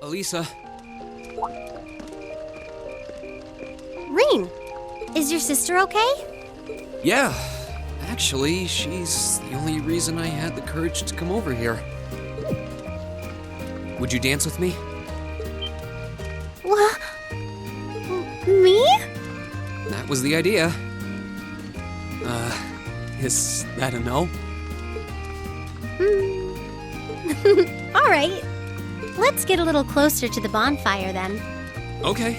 Alisa. Rean, is your sister okay? Yeah, actually, she's the only reason I had the courage to come over here. Would you dance with me? What? Me? That was the idea. Is that a no? All right. Let's get a little closer to the bonfire then. Okay.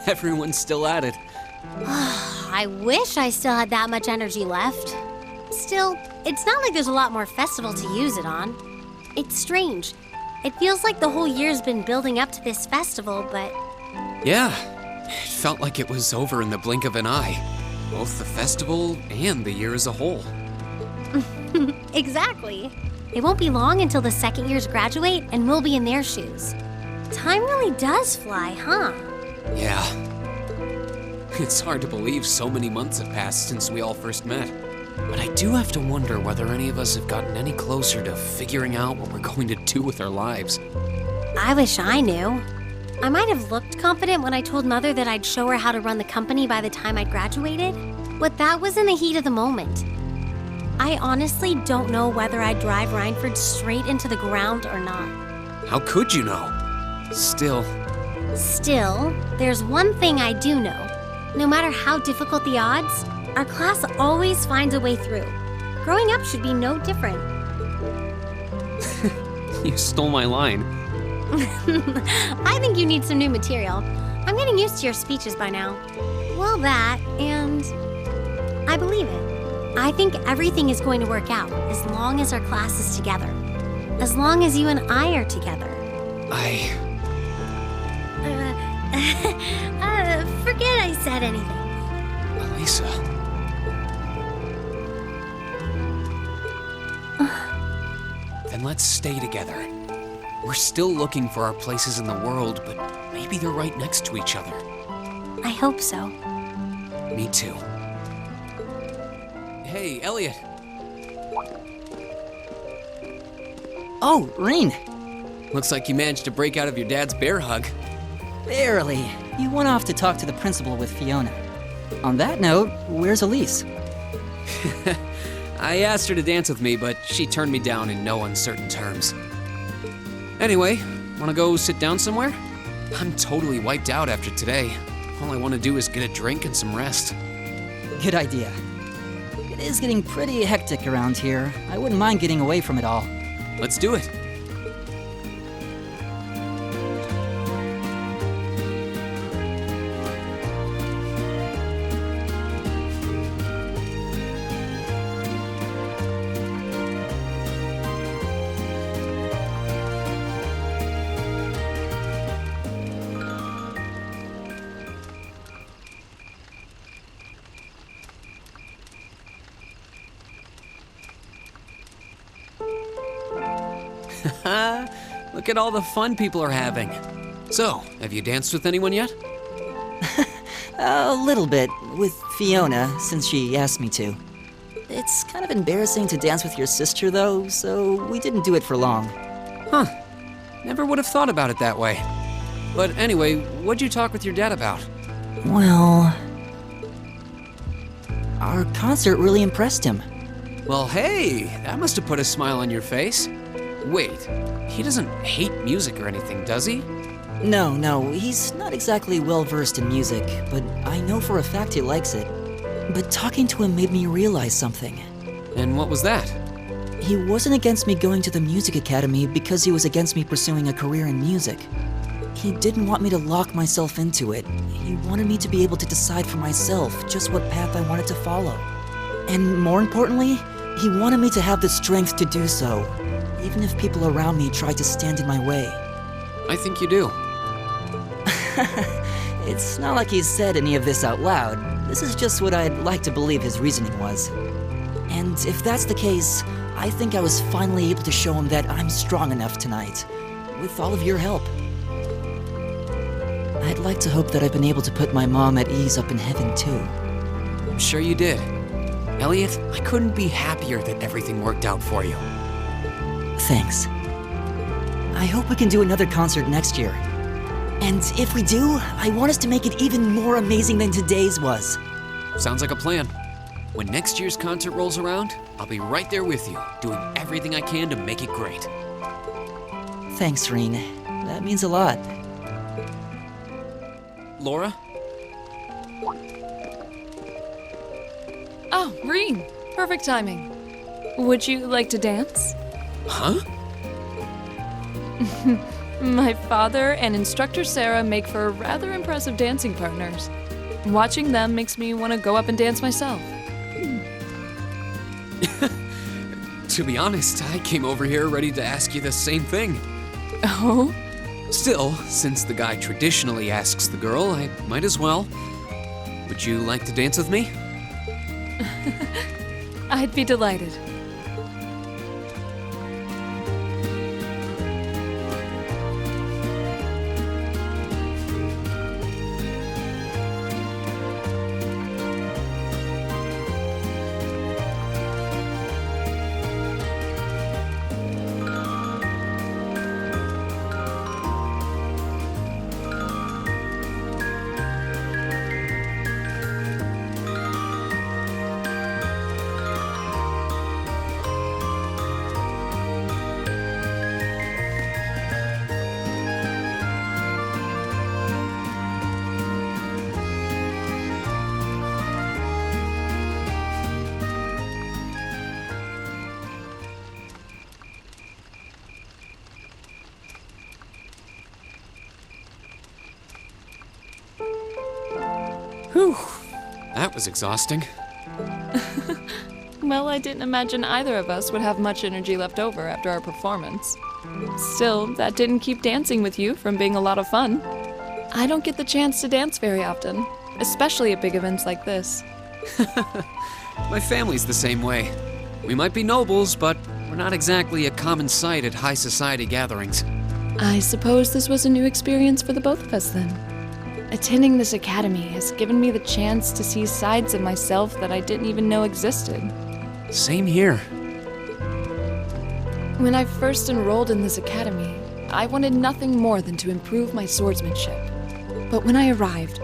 Everyone's still at it. I wish I still had that much energy left. Still, it's not like there's a lot more festival to use it on. It's strange. It feels like the whole year's been building up to this festival, but... Yeah, it felt like it was over in the blink of an eye. Both the festival and the year as a whole. Exactly. It won't be long until the second years graduate and we'll be in their shoes. Time really does fly, huh? Yeah. It's hard to believe so many months have passed since we all first met. But I do have to wonder whether any of us have gotten any closer to figuring out what we're going to do with our lives. I wish I knew. I might have looked confident when I told Mother that I'd show her how to run the company by the time I'd graduated, but that was in the heat of the moment. I honestly don't know whether I'd drive Rhineford straight into the ground or not. How could you know? Still, there's one thing I do know. No matter how difficult the odds, our class always finds a way through. Growing up should be no different. you stole my line. I think you need some new material. I'm getting used to your speeches by now. Well, that, and I believe it. I think everything is going to work out as long as our class is together. As long as you and I are together. Forget I said anything. Alisa. Then let's stay together. We're still looking for our places in the world, but maybe they're right next to each other. I hope so. Me too. Hey, Elliot. Oh, Rean. Looks like you managed to break out of your dad's bear hug. Barely. You went off to talk to the principal with Fiona. On that note, where's Elise? I asked her to dance with me, but she turned me down in no uncertain terms. Anyway, wanna go sit down somewhere? I'm totally wiped out after today. All I wanna do is get a drink and some rest. Good idea. It is getting pretty hectic around here. I wouldn't mind getting away from it all. Let's do it. Look at all the fun people are having. So, have you danced with anyone yet? A little bit, with Fiona, since she asked me to. It's kind of embarrassing to dance with your sister, though, so we didn't do it for long. Huh. Never would have thought about it that way. But anyway, what'd you talk with your dad about? Well, our concert really impressed him. Well, hey, that must have put a smile on your face. Wait, he doesn't hate music or anything, does he? No, he's not exactly well-versed in music, but I know for a fact he likes it. But talking to him made me realize something. And what was that? He wasn't against me going to the music academy because he was against me pursuing a career in music. He didn't want me to lock myself into it. He wanted me to be able to decide for myself just what path I wanted to follow. And more importantly, he wanted me to have the strength to do so, even if people around me tried to stand in my way. I think you do. It's not like he's said any of this out loud. This is just what I'd like to believe his reasoning was. And if that's the case, I think I was finally able to show him that I'm strong enough tonight, with all of your help. I'd like to hope that I've been able to put my mom at ease up in heaven, too. I'm sure you did. Elliot, I couldn't be happier that everything worked out for you. Thanks. I hope we can do another concert next year. And if we do, I want us to make it even more amazing than today's was. Sounds like a plan. When next year's concert rolls around, I'll be right there with you, doing everything I can to make it great. Thanks, Rean. That means a lot. Laura? Oh, Rean! Perfect timing. Would you like to dance? Huh? My father and Instructor Sara make for rather impressive dancing partners. Watching them makes me want to go up and dance myself. To be honest, I came over here ready to ask you the same thing. Oh? Still, since the guy traditionally asks the girl, I might as well. Would you like to dance with me? I'd be delighted. Whew, that was exhausting. Well, I didn't imagine either of us would have much energy left over after our performance. Still, that didn't keep dancing with you from being a lot of fun. I don't get the chance to dance very often, especially at big events like this. My family's the same way. We might be nobles, but we're not exactly a common sight at high society gatherings. I suppose this was a new experience for the both of us then. Attending this academy has given me the chance to see sides of myself that I didn't even know existed. Same here. When I first enrolled in this academy, I wanted nothing more than to improve my swordsmanship. But when I arrived,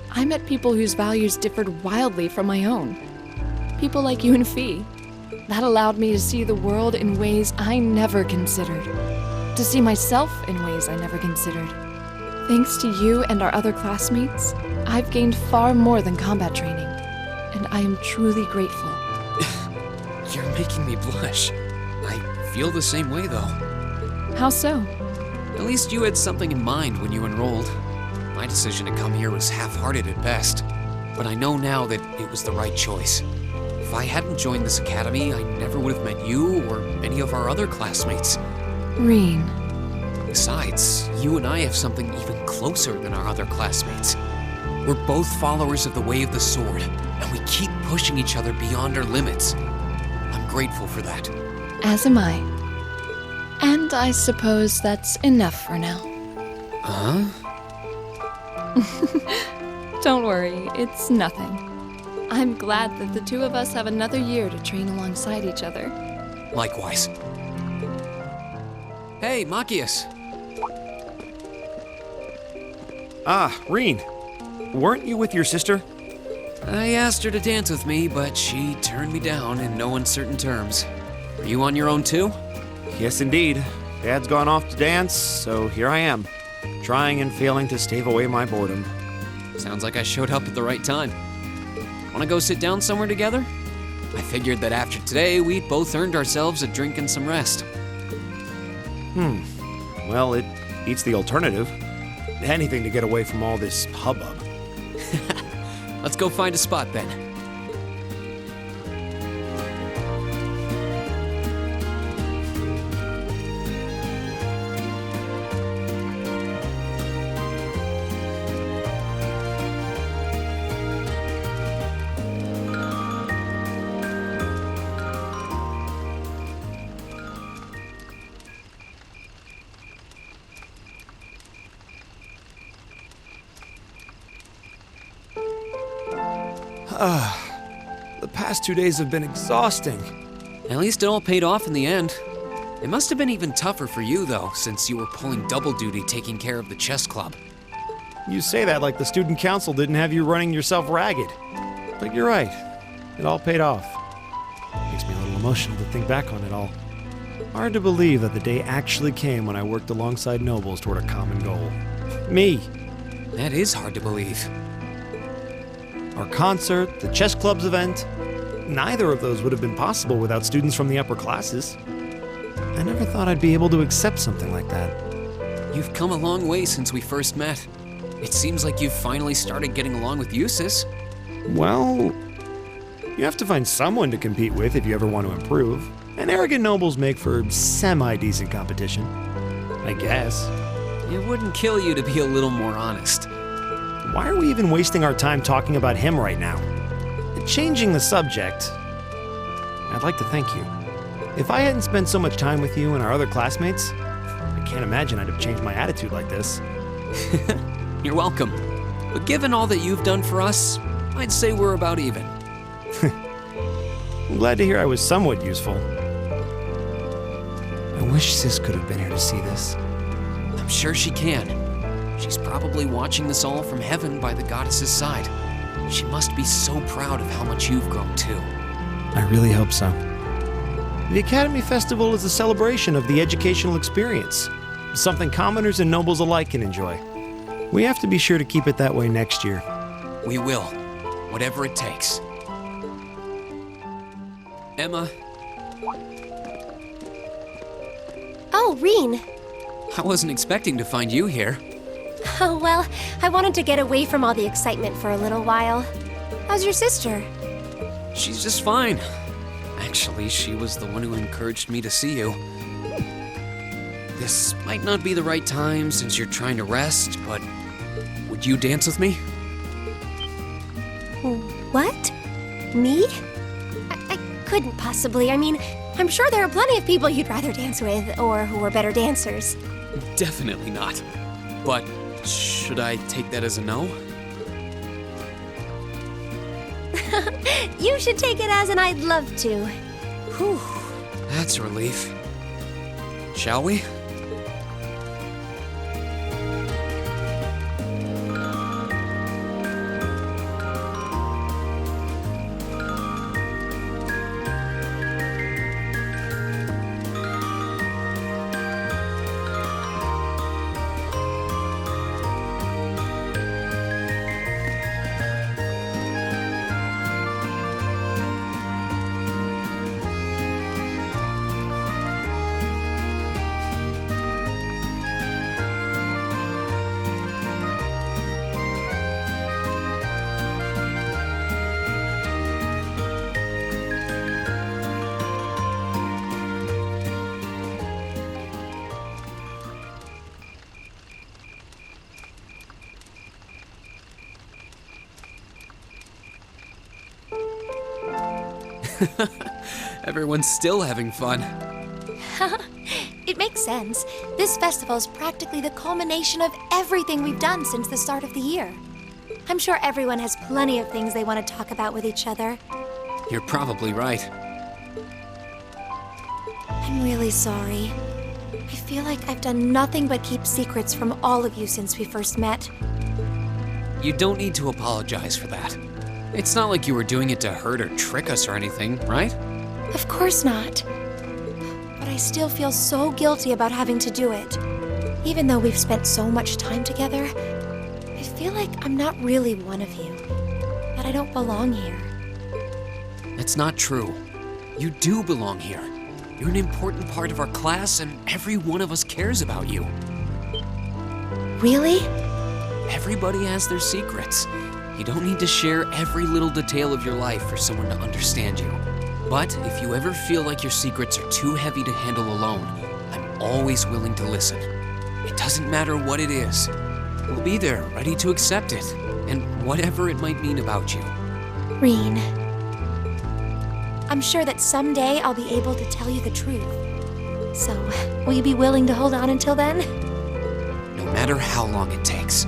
I met people whose values differed wildly from my own. People like you and Fee. That allowed me to see the world in ways I never considered. To see myself in ways I never considered. Thanks to you and our other classmates, I've gained far more than combat training, and I am truly grateful. You're making me blush. I feel the same way, though. How so? At least you had something in mind when you enrolled. My decision to come here was half-hearted at best, but I know now that it was the right choice. If I hadn't joined this academy, I never would have met you or any of our other classmates. Rean. Besides, you and I have something even closer than our other classmates. We're both followers of the way of the sword, and we keep pushing each other beyond our limits. I'm grateful for that. As am I. And I suppose that's enough for now. Huh? Don't worry, it's nothing. I'm glad that the two of us have another year to train alongside each other. Likewise. Hey, Machias. Ah, Rean. Weren't you with your sister? I asked her to dance with me, but she turned me down in no uncertain terms. Are you on your own too? Yes, indeed. Dad's gone off to dance, so here I am. trying and failing to stave away my boredom. Sounds like I showed up at the right time. Wanna go sit down somewhere together? I figured that after today, we'd both earned ourselves a drink and some rest. Well, it beats the alternative. Anything to get away from all this hubbub. Let's go find a spot then. The past 2 days have been exhausting. At least it all paid off in the end. It must have been even tougher for you, though, since you were pulling double duty taking care of the chess club. You say that like the student council didn't have you running yourself ragged. But you're right. It all paid off. Makes me a little emotional to think back on it all. Hard to believe that the day actually came when I worked alongside nobles toward a common goal. Me. That is hard to believe. Our concert, the chess club's event, neither of those would have been possible without students from the upper classes. I never thought I'd be able to accept something like that. You've come a long way since we first met. It seems like you've finally started getting along with Jusis. Well, you have to find someone to compete with if you ever want to improve. And arrogant nobles make for semi-decent competition, I guess. It wouldn't kill you to be a little more honest. Why are we even wasting our time talking about him right now? Changing the subject, I'd like to thank you. If I hadn't spent so much time with you and our other classmates, I can't imagine I'd have changed my attitude like this. You're welcome. But given all that you've done for us, I'd say we're about even. I'm glad to hear I was somewhat useful. I wish Sis could have been here to see this. I'm sure she can. She's probably watching this all from heaven by the goddess's side. She must be so proud of how much you've grown too. I really hope so. The Academy Festival is a celebration of the educational experience, something commoners and nobles alike can enjoy. We have to be sure to keep it that way next year. We will, whatever it takes. Emma. Oh, Rean. I wasn't expecting to find you here. Oh, well, I wanted to get away from all the excitement for a little while. How's your sister? She's just fine. Actually, she was the one who encouraged me to see you. This might not be the right time since you're trying to rest, but would you dance with me? What? Me? I couldn't possibly. I mean, I'm sure there are plenty of people you'd rather dance with, or who are better dancers. Definitely not. But should I take that as a no? You should take it as an I'd love to. Whew, that's a relief. Shall we? Everyone's still having fun. It makes sense. This festival's practically the culmination of everything we've done since the start of the year. I'm sure everyone has plenty of things they want to talk about with each other. You're probably right. I'm really sorry. I feel like I've done nothing but keep secrets from all of you since we first met. You don't need to apologize for that. It's not like you were doing it to hurt or trick us or anything, right? Of course not. But I still feel so guilty about having to do it. Even though we've spent so much time together, I feel like I'm not really one of you. That I don't belong here. That's not true. You do belong here. You're an important part of our class, and every one of us cares about you. Really? Everybody has their secrets. You don't need to share every little detail of your life for someone to understand you. But if you ever feel like your secrets are too heavy to handle alone, I'm always willing to listen. It doesn't matter what it is. We'll be there, ready to accept it, and whatever it might mean about you. Rean. I'm sure that someday I'll be able to tell you the truth. So, will you be willing to hold on until then? No matter how long it takes.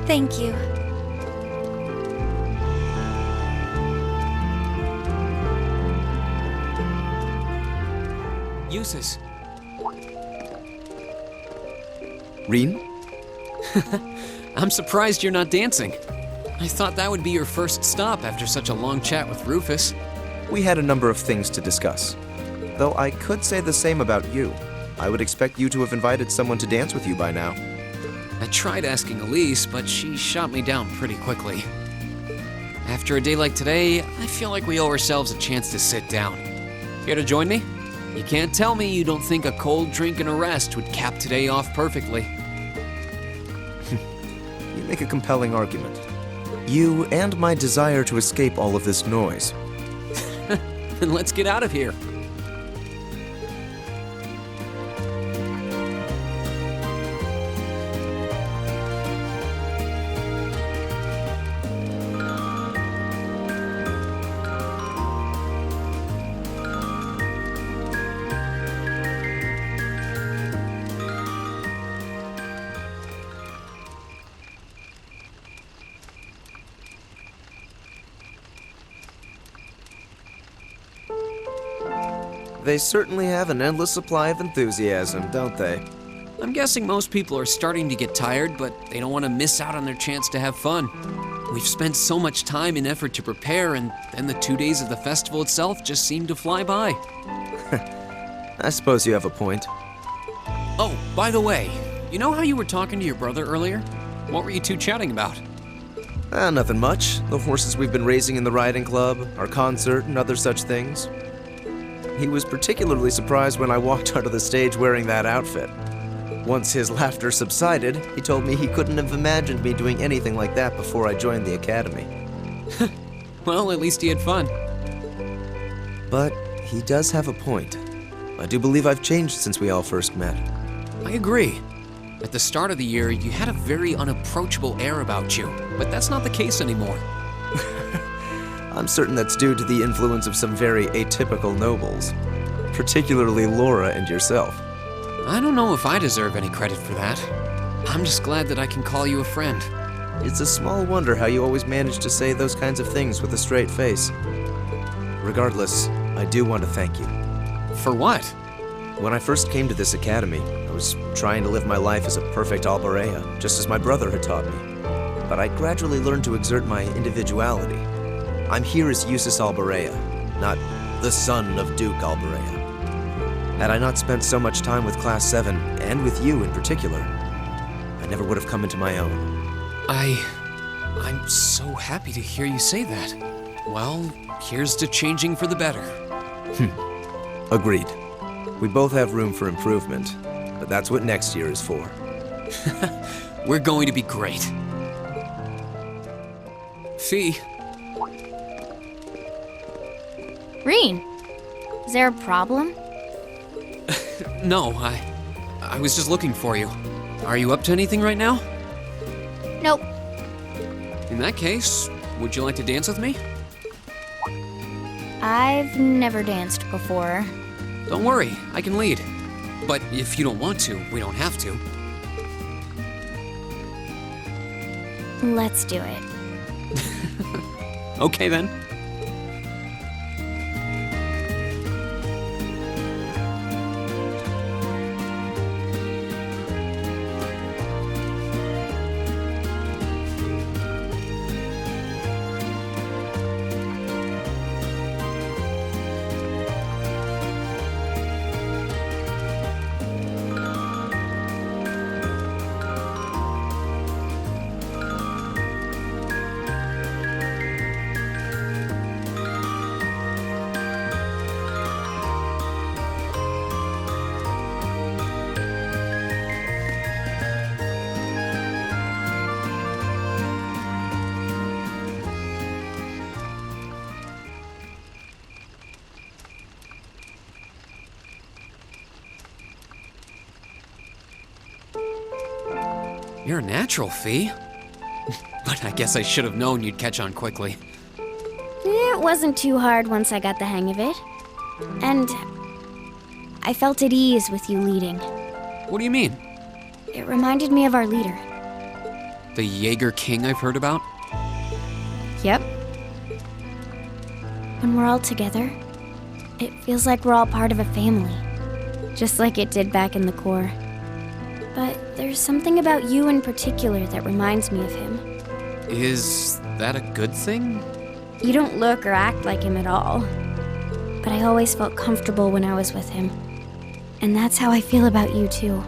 Thank you. Jusis. Rean? I'm surprised you're not dancing. I thought that would be your first stop after such a long chat with Rufus. We had a number of things to discuss. Though I could say the same about you. I would expect you to have invited someone to dance with you by now. I tried asking Elise, but she shot me down pretty quickly. After a day like today, I feel like we owe ourselves a chance to sit down. Here to join me? You can't tell me you don't think a cold drink and a rest would cap today off perfectly. You make a compelling argument. You and my desire to escape all of this noise. Then let's get out of here. They certainly have an endless supply of enthusiasm, don't they? I'm guessing most people are starting to get tired, but they don't want to miss out on their chance to have fun. We've spent so much time and effort to prepare, and then the 2 days of the festival itself just seemed to fly by. I suppose you have a point. Oh, by the way, you know how you were talking to your brother earlier? What were you two chatting about? Nothing much. The horses we've been raising in the riding club, our concert, and other such things. He was particularly surprised when I walked onto the stage wearing that outfit. Once his laughter subsided, he told me he couldn't have imagined me doing anything like that before I joined the academy. Well, at least he had fun. But he does have a point. I do believe I've changed since we all first met. I agree. At the start of the year, you had a very unapproachable air about you, but that's not the case anymore. I'm certain that's due to the influence of some very atypical nobles, particularly Laura and yourself. I don't know if I deserve any credit for that. I'm just glad that I can call you a friend. It's a small wonder how you always manage to say those kinds of things with a straight face. Regardless, I do want to thank you. For what? When I first came to this academy, I was trying to live my life as a perfect Alberea, just as my brother had taught me. But I gradually learned to exert my individuality. I'm here as Jusis Alberea, not the son of Duke Alberea. Had I not spent so much time with Class 7, and with you in particular, I never would have come into my own. I'm so happy to hear you say that. Well, here's to changing for the better. Agreed. We both have room for improvement, but that's what next year is for. We're going to be great. Fee. Rean, is there a problem? No, I was just looking for you. Are you up to anything right now? Nope. In that case, would you like to dance with me? I've never danced before. Don't worry, I can lead. But if you don't want to, we don't have to. Let's do it. Okay then. You're a natural, Fee. But I guess I should have known you'd catch on quickly. It wasn't too hard once I got the hang of it. And I felt at ease with you leading. What do you mean? It reminded me of our leader. The Jaeger King I've heard about? Yep. When we're all together, it feels like we're all part of a family. Just like it did back in the Corps. But there's something about you in particular that reminds me of him. Is that a good thing? You don't look or act like him at all. But I always felt comfortable when I was with him. And that's how I feel about you too.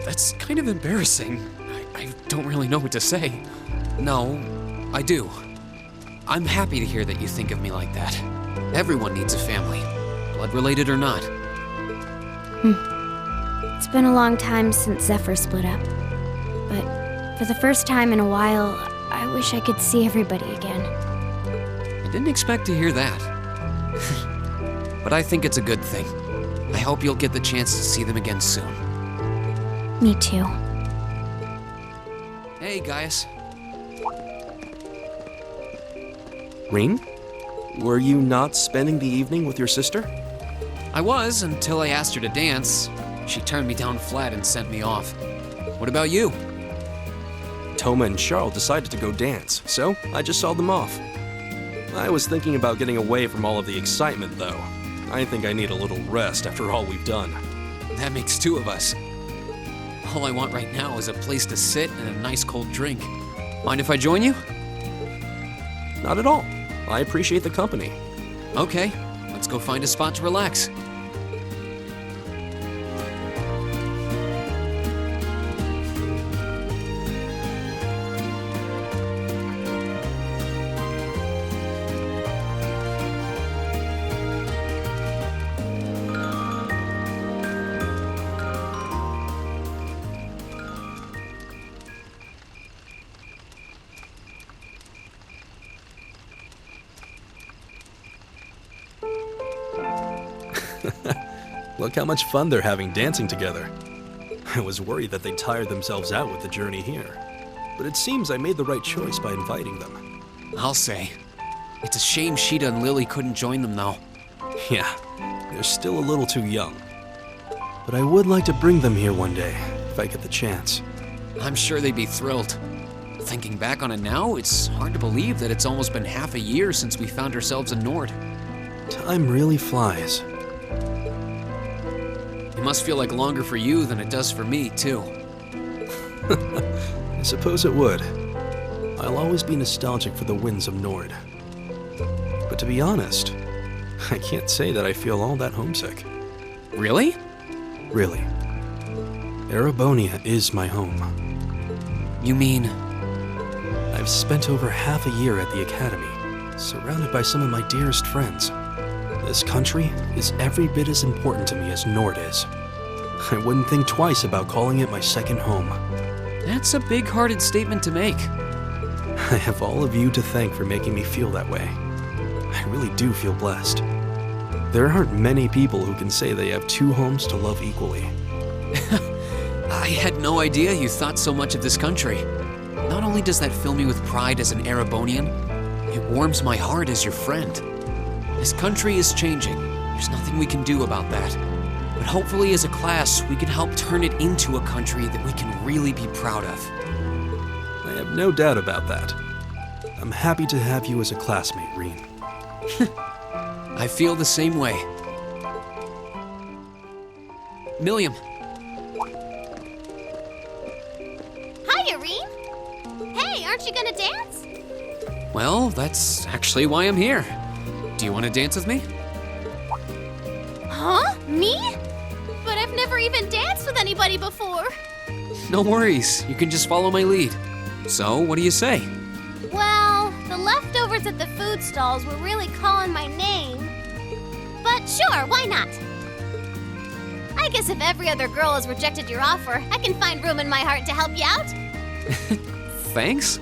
That's kind of embarrassing. I don't really know what to say. No, I do. I'm happy to hear that you think of me like that. Everyone needs a family, blood-related or not. It's been a long time since Zephyr split up. But for the first time in a while, I wish I could see everybody again. I didn't expect to hear that. But I think it's a good thing. I hope you'll get the chance to see them again soon. Me too. Hey, Gaius. Rean? Were you not spending the evening with your sister? I was until I asked her to dance. She turned me down flat and sent me off. What about you? Toma and Charles decided to go dance, so I just saw them off. I was thinking about getting away from all of the excitement, though. I think I need a little rest after all we've done. That makes two of us. All I want right now is a place to sit and a nice cold drink. Mind if I join you? Not at all. I appreciate the company. Okay, let's go find a spot to relax. Look how much fun they're having dancing together. I was worried that they'd tire themselves out with the journey here. But it seems I made the right choice by inviting them. I'll say. It's a shame Sheeta and Lily couldn't join them, though. Yeah, they're still a little too young. But I would like to bring them here one day, if I get the chance. I'm sure they'd be thrilled. Thinking back on it now, it's hard to believe that it's almost been half a year since we found ourselves in Nord. Time really flies. It must feel like longer for you than it does for me, too. I suppose it would. I'll always be nostalgic for the winds of Nord. But to be honest, I can't say that I feel all that homesick. Really? Really. Erebonia is my home. You mean... I've spent over half a year at the Academy, surrounded by some of my dearest friends. This country is every bit as important to me as Nord is. I wouldn't think twice about calling it my second home. That's a big-hearted statement to make. I have all of you to thank for making me feel that way. I really do feel blessed. There aren't many people who can say they have two homes to love equally. I had no idea you thought so much of this country. Not only does that fill me with pride as an Erebonian, it warms my heart as your friend. This country is changing. There's nothing we can do about that. But hopefully as a class, we can help turn it into a country that we can really be proud of. I have no doubt about that. I'm happy to have you as a classmate, Rean. I feel the same way. Millium. Hiya, Rean. Hey, aren't you gonna dance? Well, that's actually why I'm here. Do you want to dance with me? Huh? Me? But I've never even danced with anybody before. No worries, you can just follow my lead. So, what do you say? Well, the leftovers at the food stalls were really calling my name. But sure, why not? I guess if every other girl has rejected your offer, I can find room in my heart to help you out. Thanks?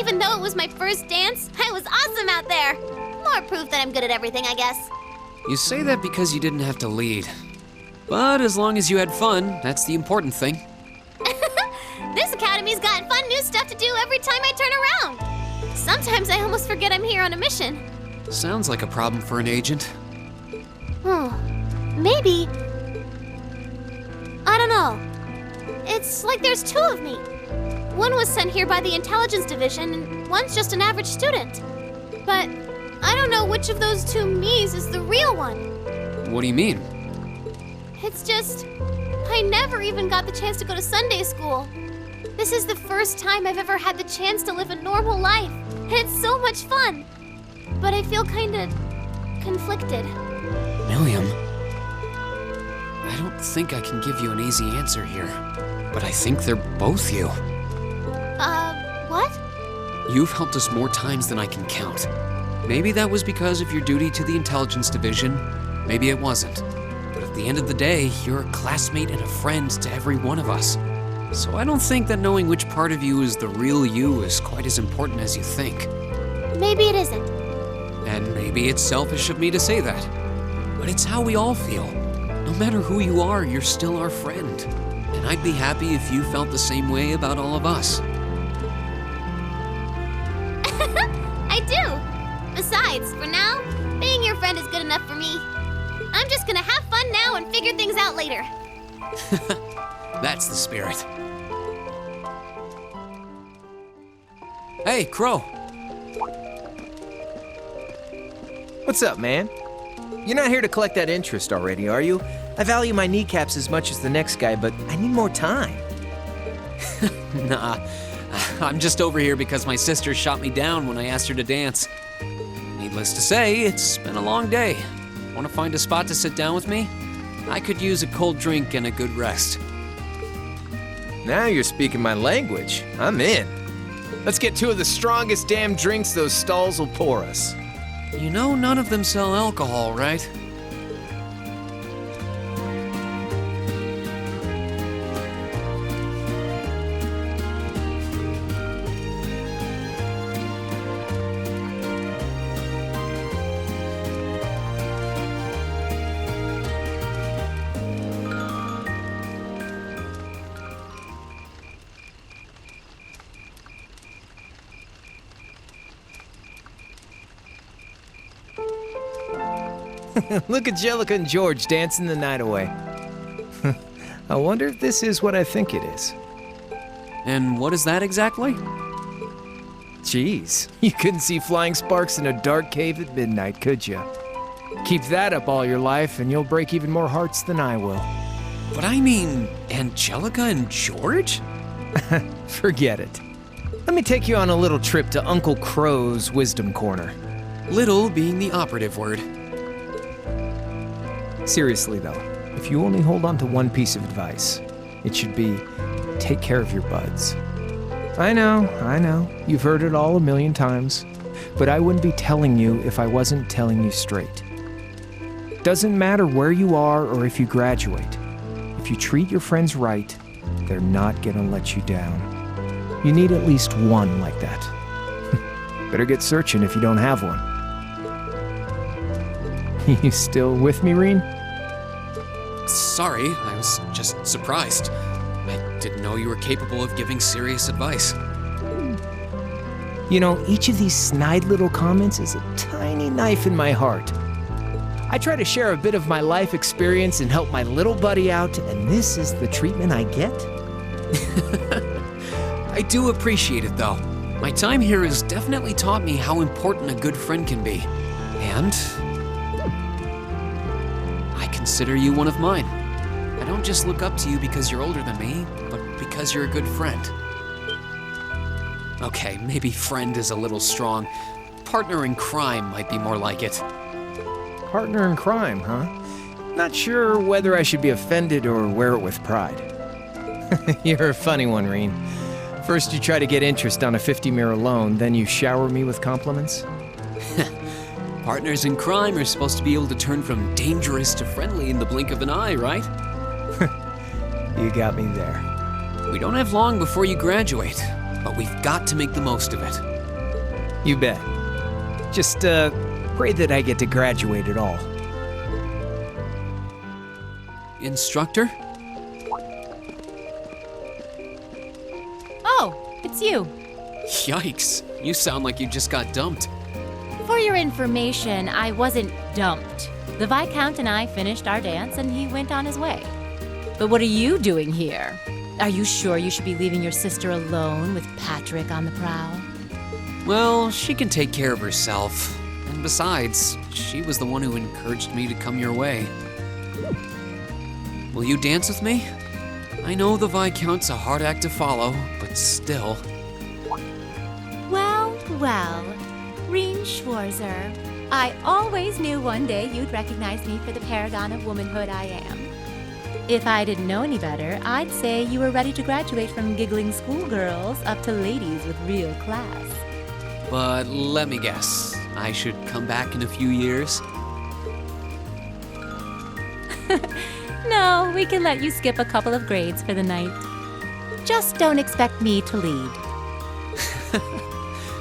Even though it was my first dance, I was awesome out there. More proof that I'm good at everything, I guess. You say that because you didn't have to lead. But as long as you had fun, that's the important thing. This academy's got fun new stuff to do every time I turn around. Sometimes I almost forget I'm here on a mission. Sounds like a problem for an agent. Maybe. I don't know. It's like there's two of me. One was sent here by the intelligence division, and one's just an average student. But I don't know which of those two me's is the real one. What do you mean? It's just, I never even got the chance to go to Sunday school. This is the first time I've ever had the chance to live a normal life, and it's so much fun. But I feel kinda conflicted. Millium, I don't think I can give you an easy answer here, but I think they're both you. What? You've helped us more times than I can count. Maybe that was because of your duty to the intelligence division, maybe it wasn't. But at the end of the day, you're a classmate and a friend to every one of us. So I don't think that knowing which part of you is the real you is quite as important as you think. Maybe it isn't. And maybe it's selfish of me to say that. But it's how we all feel. No matter who you are, you're still our friend. And I'd be happy if you felt the same way about all of us. I do. Besides, for now, being your friend is good enough for me. I'm just gonna have fun now and figure things out later. That's the spirit. Hey, Crow. What's up, man? You're not here to collect that interest already, are you? I value my kneecaps as much as the next guy, but I need more time. Nah, I'm just over here because my sister shot me down when I asked her to dance. Needless to say, it's been a long day. Want to find a spot to sit down with me? I could use a cold drink and a good rest. Now you're speaking my language. I'm in. Let's get two of the strongest damn drinks those stalls will pour us. You know none of them sell alcohol, right? Look at Jellica and George dancing the night away. I wonder if this is what I think it is. And what is that exactly? Jeez, you couldn't see flying sparks in a dark cave at midnight, could you? Keep that up all your life and you'll break even more hearts than I will. But I mean, Angelica and George? Forget it. Let me take you on a little trip to Uncle Crow's Wisdom Corner. Little being the operative word. Seriously though, if you only hold on to one piece of advice, it should be, take care of your buds. I know, you've heard it all a million times, but I wouldn't be telling you if I wasn't telling you straight. Doesn't matter where you are or if you graduate. If you treat your friends right, they're not gonna let you down. You need at least one like that. Better get searching if you don't have one. You still with me, Rean? Sorry, I was just surprised. I didn't know you were capable of giving serious advice. You know, each of these snide little comments is a tiny knife in my heart. I try to share a bit of my life experience and help my little buddy out, and this is the treatment I get? I do appreciate it, though. My time here has definitely taught me how important a good friend can be. And I consider you one of mine. I don't just look up to you because you're older than me, but because you're a good friend. Okay, maybe friend is a little strong. Partner in crime might be more like it. Partner in crime, huh? Not sure whether I should be offended or wear it with pride. You're a funny one, Rean. First you try to get interest on a 50-mirror loan, then you shower me with compliments? Partners in crime are supposed to be able to turn from dangerous to friendly in the blink of an eye, right? You got me there. We don't have long before you graduate, but we've got to make the most of it. You bet. Just, pray that I get to graduate at all. Instructor? Oh, it's you. Yikes, you sound like you just got dumped. For your information, I wasn't dumped. The Viscount and I finished our dance and he went on his way. But what are you doing here? Are you sure you should be leaving your sister alone with Patrick on the prowl? Well, she can take care of herself. And besides, she was the one who encouraged me to come your way. Will you dance with me? I know the Viscount's a hard act to follow, but still. Well, Rean Schwarzer, I always knew one day you'd recognize me for the paragon of womanhood I am. If I didn't know any better, I'd say you were ready to graduate from giggling schoolgirls up to ladies with real class. But let me guess, I should come back in a few years? No, we can let you skip a couple of grades for the night. Just don't expect me to lead.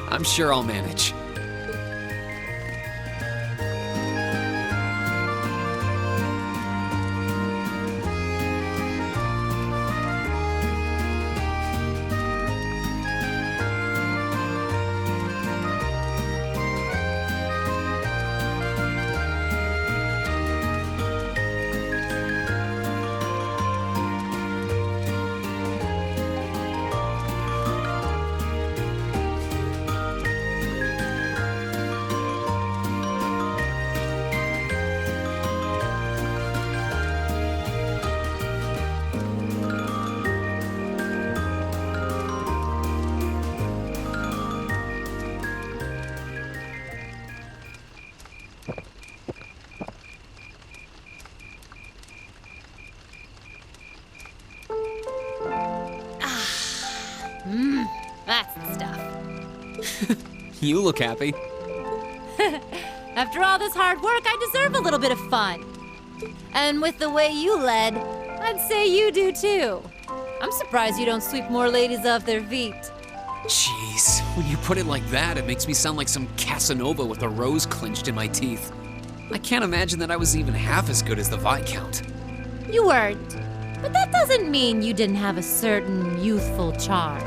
I'm sure I'll manage. That's the stuff. You look happy. After all this hard work, I deserve a little bit of fun. And with the way you led, I'd say you do too. I'm surprised you don't sweep more ladies off their feet. Jeez, when you put it like that, it makes me sound like some Casanova with a rose clenched in my teeth. I can't imagine that I was even half as good as the Viscount. You weren't. But that doesn't mean you didn't have a certain youthful charm.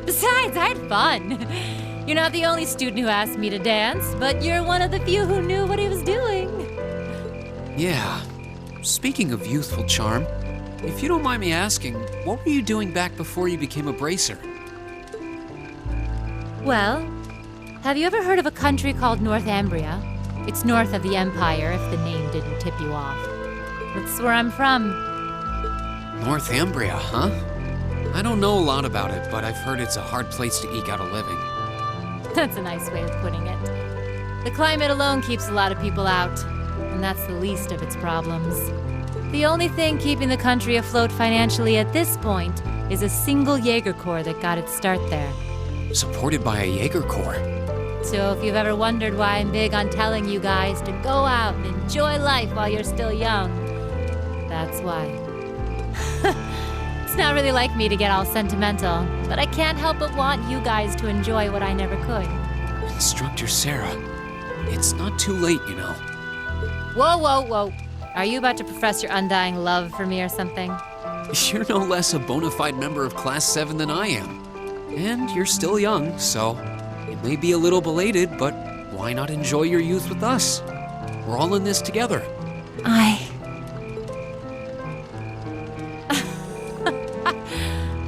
Besides, I had fun. You're not the only student who asked me to dance, but you're one of the few who knew what he was doing. Yeah. Speaking of youthful charm, if you don't mind me asking, what were you doing back before you became a bracer? Well, have you ever heard of a country called Northumbria? It's north of the Empire, if the name didn't tip you off. That's where I'm from. Northumbria, huh? I don't know a lot about it, but I've heard it's a hard place to eke out a living. That's a nice way of putting it. The climate alone keeps a lot of people out, and that's the least of its problems. The only thing keeping the country afloat financially at this point is a single Jaeger Corps that got its start there. Supported by a Jaeger Corps. So if you've ever wondered why I'm big on telling you guys to go out and enjoy life while you're still young, that's why. It's not really like me to get all sentimental, but I can't help but want you guys to enjoy what I never could. Instructor Sara, it's not too late, you know. Whoa. Are you about to profess your undying love for me or something? You're no less a bona fide member of Class 7 than I am. And you're still young, so it may be a little belated, but why not enjoy your youth with us? We're all in this together.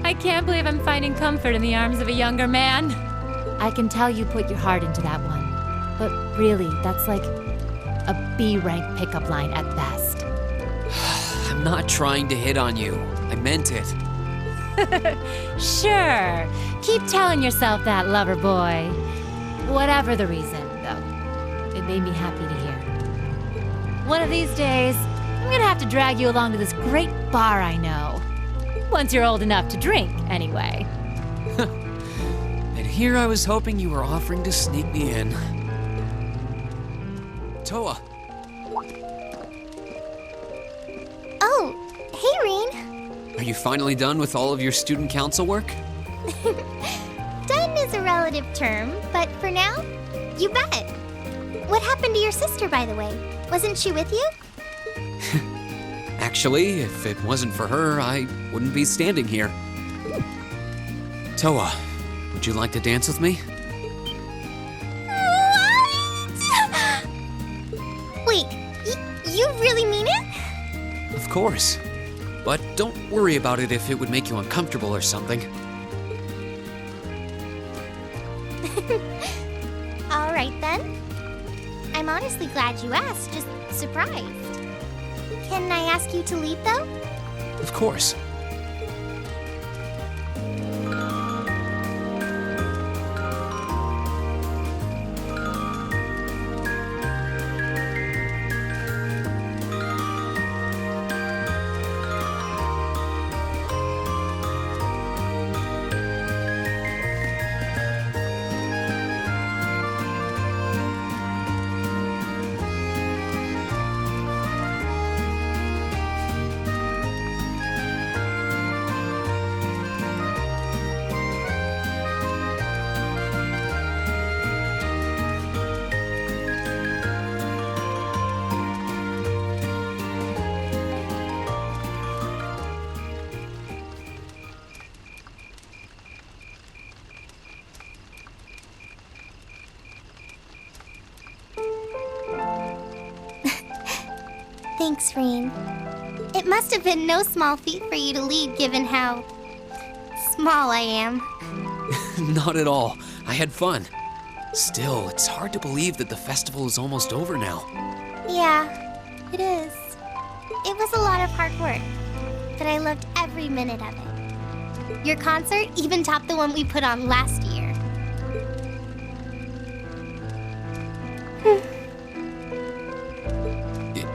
I can't believe I'm finding comfort in the arms of a younger man. I can tell you put your heart into that one. But really, that's like a B-rank pickup line at best. I'm not trying to hit on you. I meant it. Sure. Keep telling yourself that, lover boy. Whatever the reason, though, it made me happy to hear. One of these days, I'm gonna have to drag you along to this great bar I know. Once you're old enough to drink, anyway. And here I was hoping you were offering to sneak me in. Towa. Oh, hey, Rean. Are you finally done with all of your student council work? Done is a a relative term, but for now, you bet. What happened to your sister, by the way? Wasn't she with you? Actually, if it wasn't for her, I wouldn't be standing here. Towa, would you like to dance with me? Wait, you really mean it? Of course. But don't worry about it if it would make you uncomfortable or something. All right then. I'm honestly glad you asked, just surprised. Can I ask you to lead though? Of course. Thanks, Rean. It must have been no small feat for you to lead given how small I am. Not at all. I had fun. Still, it's hard to believe that the festival is almost over now. Yeah, it is. It was a lot of hard work, but I loved every minute of it. Your concert even topped the one we put on last year.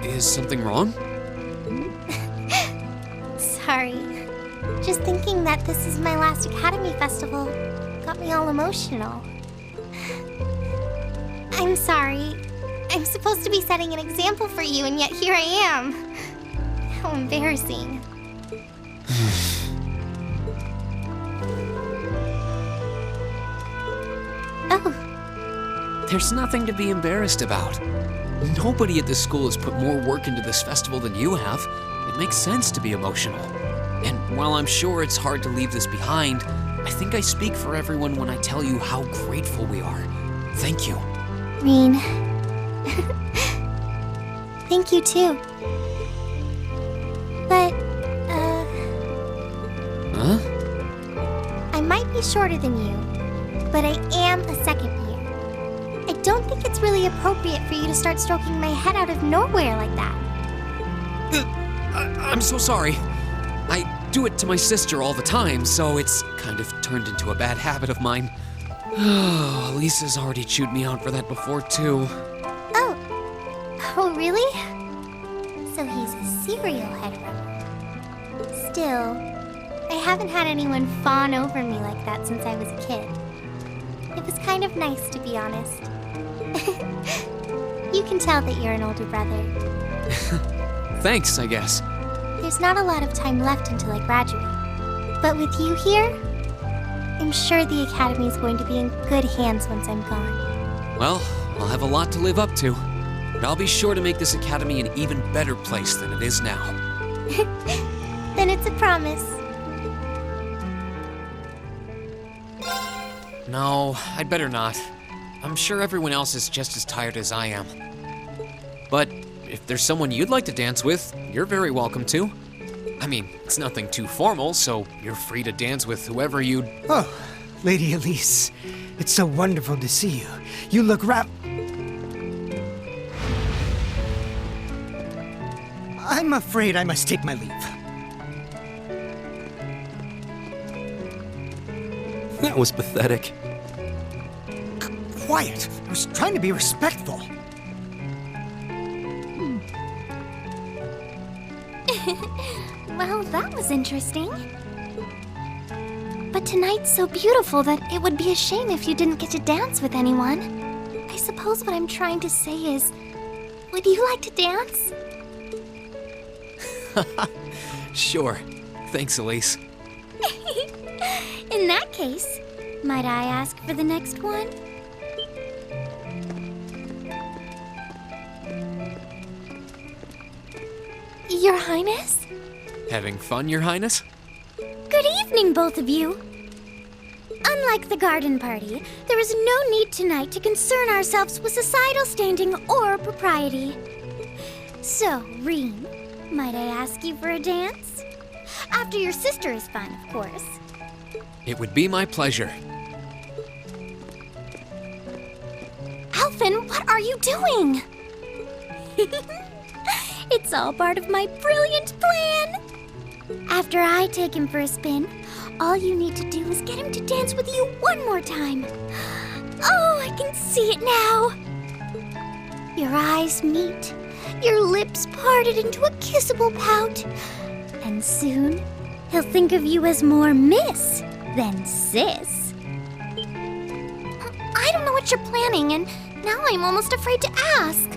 Is something wrong? Sorry. Just thinking that this is my last Academy Festival got me all emotional. I'm sorry. I'm supposed to be setting an example for you, and yet here I am. How embarrassing. Oh. There's nothing to be embarrassed about. Nobody at this school has put more work into this festival than you have. It makes sense to be emotional. And while I'm sure it's hard to leave this behind, I think I speak for everyone when I tell you how grateful we are. Thank you. Rean. Thank you too. But, Huh? I might be shorter than you, but I am a second year. I don't think it's really appropriate for you to start stroking my head out of nowhere like that. I'm so sorry. I do it to my sister all the time, so it's kind of turned into a bad habit of mine. Oh, Alisa's already chewed me out for that before, too. Oh, really? So he's a serial head runner. Still, I haven't had anyone fawn over me like that since I was a kid. It was kind of nice, to be honest. You can tell that you're an older brother. Thanks, I guess. There's not a lot of time left until I graduate. But with you here, I'm sure the Academy is going to be in good hands once I'm gone. Well, I'll have a lot to live up to. But I'll be sure to make this Academy an even better place than it is now. Then it's a promise. No, I'd better not. I'm sure everyone else is just as tired as I am. But if there's someone you'd like to dance with, you're very welcome to. I mean, it's nothing too formal, so you're free to dance with whoever you'd... Oh, Lady Elise, it's so wonderful to see you. You look I'm afraid I must take my leave. That was pathetic. Quiet. I was trying to be respectful. Well, that was interesting. But tonight's so beautiful that it would be a shame if you didn't get to dance with anyone. I suppose what I'm trying to say is, would you like to dance? Sure. Thanks, Elise. In that case, Might I ask for the next one? Your Highness? Having fun, Your Highness? Good evening, both of you. Unlike the garden party, there is no need tonight to concern ourselves with societal standing or propriety. So, Rean, might I ask you for a dance? After your sister is fine, of course. It would be my pleasure. Alphen, what are you doing? It's all part of my brilliant plan. After I take him for a spin, all you need to do is get him to dance with you one more time. Oh, I can see it now. Your eyes meet, your lips parted into a kissable pout, and soon he'll think of you as more miss than sis. I don't know what you're planning, and now I'm almost afraid to ask.